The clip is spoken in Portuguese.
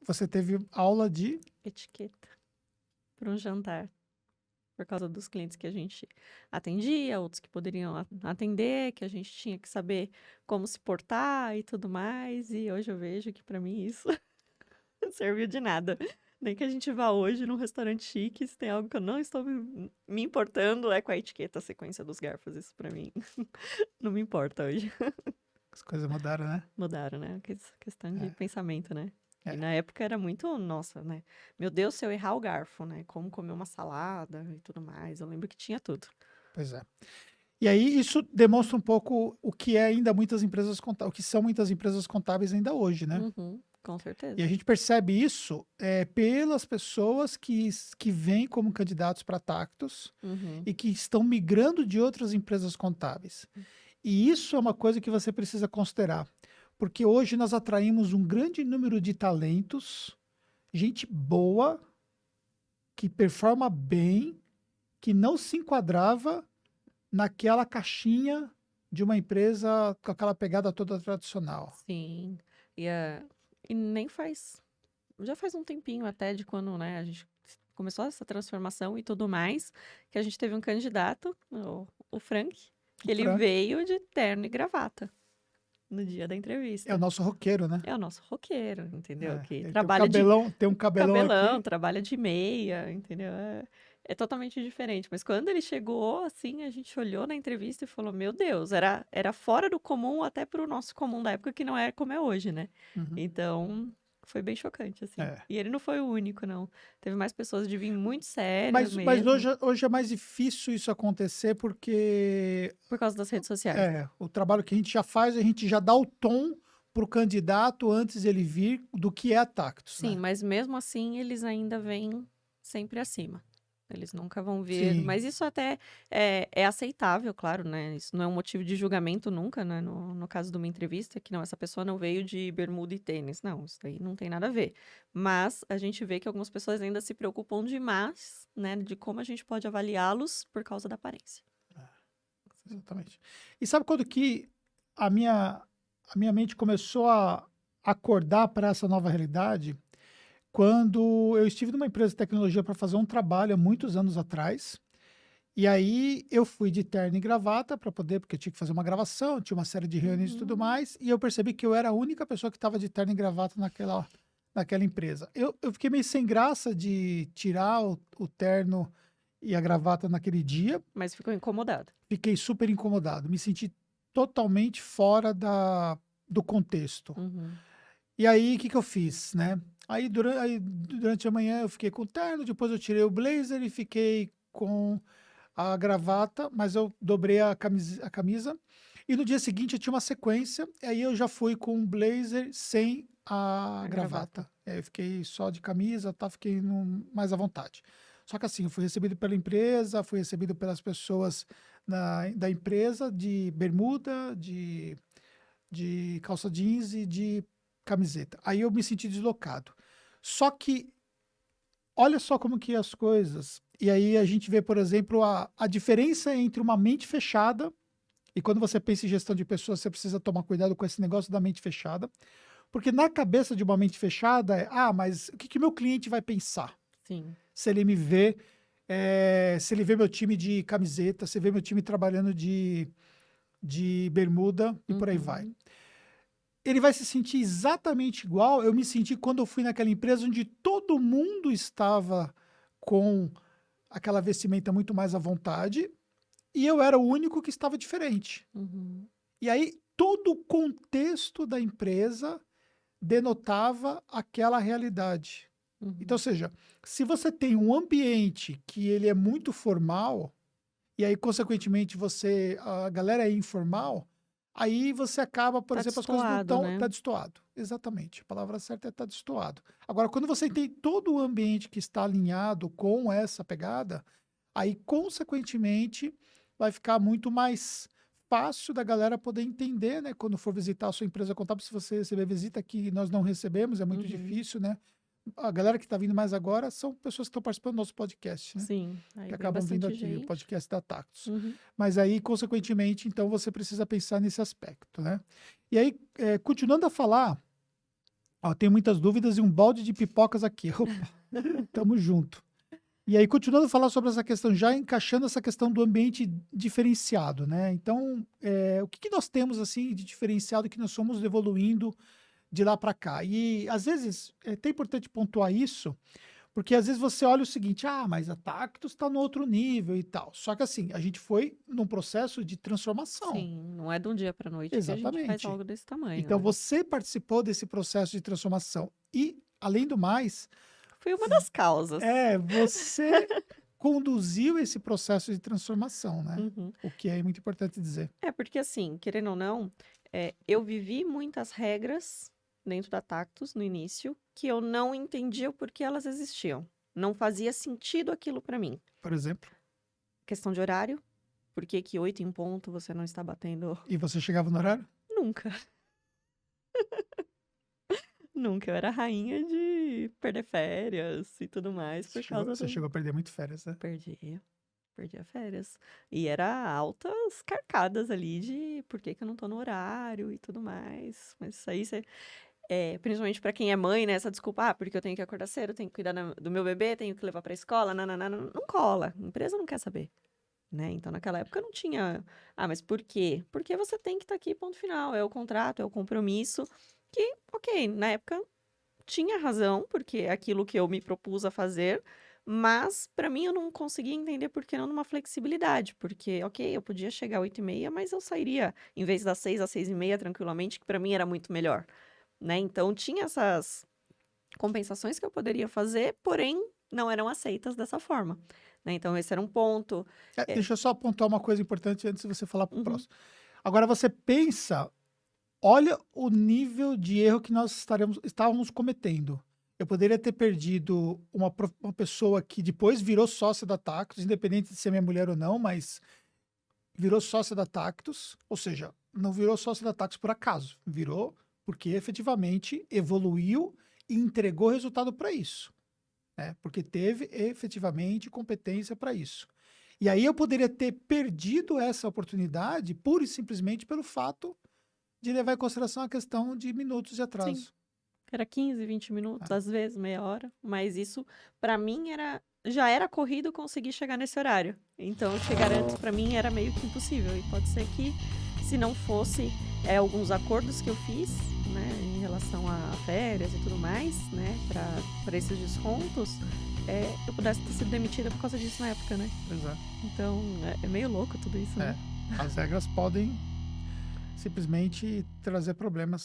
você teve aula de... Etiqueta para um jantar. Por causa dos clientes que a gente atendia, outros que poderiam atender, que a gente tinha que saber como se portar e tudo mais. E hoje eu vejo que para mim isso não serviu de nada. Nem que a gente vá hoje num restaurante chique, se tem algo que eu não estou me importando, é com a etiqueta, a sequência dos garfos. Isso para mim não me importa hoje. As coisas mudaram, né? Mudaram, né? Questão de É, pensamento, né? E é, na época era muito, nossa, né? Meu Deus, se eu errar o garfo, né? Como comer uma salada e tudo mais. Eu lembro que tinha tudo. pois é. E aí isso demonstra um pouco o que é ainda muitas empresas contábeis, o que são muitas empresas contábeis ainda hoje, né? Uhum, com E a certeza. gente percebe isso pelas pessoas que vêm como candidatos para Tactus Uhum, e que estão migrando de outras empresas contábeis. E isso é uma coisa que você precisa considerar, porque hoje nós atraímos um grande número de talentos, gente boa, que performa bem, que não se enquadrava naquela caixinha de uma empresa com aquela pegada toda tradicional. sim. E, e nem faz. Já faz um tempinho até de quando, né, a gente começou essa transformação e tudo mais, que a gente teve um candidato, o Frank, O que ele Frank veio de terno e gravata no dia da é o entrevista. nosso roqueiro, né? É o nosso roqueiro, entendeu? É, Que ele trabalha de tem um cabelão cabelão, aqui. trabalha de meia, entendeu? É totalmente diferente. Mas quando ele chegou, assim, a gente olhou na entrevista e falou: Meu Deus, era fora do comum até para o nosso comum da época, que não é como é hoje, né? Uhum. Então, foi bem chocante, assim. É. E ele não foi o único, não. Teve mais pessoas de vir muito sérias Mas mesmo, hoje é mais difícil isso acontecer porque por causa das redes sociais. o trabalho que a gente já faz, a gente já dá o tom para o candidato antes ele vir do que é a Tactus, Sim, né? mas mesmo assim, eles ainda vêm sempre acima. Eles nunca vão vir. Sim, Mas isso até é aceitável, claro, né? Isso não é um motivo de julgamento nunca, né? No caso de uma entrevista, que não, essa pessoa não veio de bermuda e tênis. Não, isso daí não tem nada a ver. Mas a gente vê que algumas pessoas ainda se preocupam demais, né? De como a gente pode avaliá-los por causa da aparência. exatamente. E sabe quando que a minha, a minha mente começou a acordar para essa nova realidade? Quando eu estive numa empresa de tecnologia para fazer um trabalho há muitos anos atrás. E aí eu fui de terno e gravata para poder, porque eu tinha que fazer uma gravação, tinha uma série de reuniões e tudo Uhum. mais, e eu percebi que eu era a única pessoa que estava de terno e gravata naquela empresa. Eu fiquei meio sem graça de tirar o terno e a gravata naquele dia, Mas ficou incomodado. fiquei super incomodado, me senti totalmente fora do contexto. Uhum. E aí, o que que eu fiz, né? Durante a manhã eu fiquei com o terno, depois eu tirei o blazer e fiquei com a gravata, mas eu dobrei a camisa. E no dia seguinte eu tinha uma sequência, e aí eu já fui com um blazer sem a A gravata. gravata. Aí eu fiquei só de camisa, tá? Fiquei mais à vontade. Só que assim, eu fui recebido pela empresa, fui recebido pelas pessoas da empresa de bermuda, de calça jeans e de camiseta. Aí eu me senti deslocado. Só que olha só como que as coisas. E aí a gente vê, por exemplo, a diferença entre uma mente fechada, e quando você pensa em gestão de pessoas, você precisa tomar cuidado com esse negócio da mente fechada, porque na cabeça de uma mente fechada mas o que que meu cliente vai pensar? Sim. Se ele me vê, se ele vê meu time de camiseta, se vê meu time trabalhando de bermuda e por aí vai. Uhum. Ele vai se sentir exatamente igual eu me senti quando eu fui naquela empresa onde todo mundo estava com aquela vestimenta muito mais à vontade, e eu era o único que estava diferente. Uhum. E aí todo o contexto da empresa denotava aquela realidade. Então, ou Uhum. seja, se você tem um ambiente que ele é muito formal, e aí, consequentemente, a galera é informal, aí você acaba, por Tá exemplo, as coisas não destoado, estão, né? tá destoado. Exatamente, a palavra certa é tá destoado. Agora, quando você tem todo o ambiente que está alinhado com essa pegada, aí, consequentemente, vai ficar muito mais fácil da galera poder entender, né? Quando for visitar a sua empresa contábil, se você receber visita que nós não recebemos, é muito Uhum. difícil, né? A galera que está vindo mais agora são pessoas que estão participando do nosso podcast, né? Sim, aí Que vem acabam vindo bastante aqui, o gente. podcast da Tactus. Uhum. Mas aí, consequentemente, então você precisa pensar nesse aspecto, né? E aí, continuando a falar, Ó, tenho muitas dúvidas e um balde de pipocas aqui. Opa, tamo junto. E aí, continuando a falar sobre essa questão, já encaixando essa questão do ambiente diferenciado, né? Então, o que nós temos, assim, de diferenciado que nós somos evoluindo de lá para cá? E, às vezes, é até importante pontuar isso, porque às vezes você olha o seguinte, mas a Tactus está no outro nível e tal. Só que, assim, a gente foi num processo de transformação. Sim, não é de um dia para noite que a gente faz Exatamente. algo desse tamanho, Então, né? você participou desse processo de transformação. E, além do mais, Foi uma das causas. você conduziu esse processo de transformação, né? Uhum. O que é muito importante dizer. Porque assim, querendo ou não, eu vivi muitas regras dentro da Tactus no início que eu não entendia o porquê elas existiam. Não fazia sentido aquilo para mim. Por exemplo, Questão de horário. Por que que 8 em ponto você não está batendo? e você chegava no horário? Nunca. Nunca. Eu era rainha de perder férias e tudo mais por causa Você do... chegou a perder muito férias, né? Perdia férias. E era altas carcadas ali de por que que eu não tô no horário e tudo mais. Mas isso aí, principalmente pra quem é mãe, né? Essa desculpa, porque eu tenho que acordar cedo, tenho que cuidar do meu bebê, tenho que levar pra escola, nananana, não cola. A empresa não quer saber, né? Então, naquela época não tinha... mas por quê? Porque você tem que estar aqui, ponto final. É o contrato, é o compromisso. Que, ok, na época tinha razão, porque é aquilo que eu me propus a fazer, mas para mim eu não conseguia entender por que não numa flexibilidade, porque, ok, eu podia chegar às 8h30, mas eu sairia em vez das 6 às 6h30 tranquilamente, que para mim era muito melhor, né? Então tinha essas compensações que eu poderia fazer, porém não eram aceitas dessa forma, né? Então esse era um ponto. Deixa eu só apontar uma coisa importante antes de você falar para o Uhum. próximo. Agora você pensa, olha o nível de erro que nós estávamos cometendo. Eu poderia ter perdido uma pessoa que depois virou sócia da Tactus, independente de ser minha mulher ou não, mas virou sócia da Tactus, ou seja, não virou sócia da Tactus por acaso, virou porque efetivamente evoluiu e entregou resultado para isso, né? Porque teve efetivamente competência para isso. E aí eu poderia ter perdido essa oportunidade pura e simplesmente pelo fato de levar em consideração a questão de minutos de atraso. Sim. Era 15, 20 minutos, às vezes meia hora, mas isso para mim já era corrido conseguir chegar nesse horário. Então chegar antes para mim era meio que impossível. E pode ser que se não fosse alguns acordos que eu fiz, né, em relação a férias e tudo mais, né, para esses descontos, eu pudesse ter sido demitida por causa disso na época, né? Exato. Então é meio louco tudo isso, né? As regras podem simplesmente trazer problemas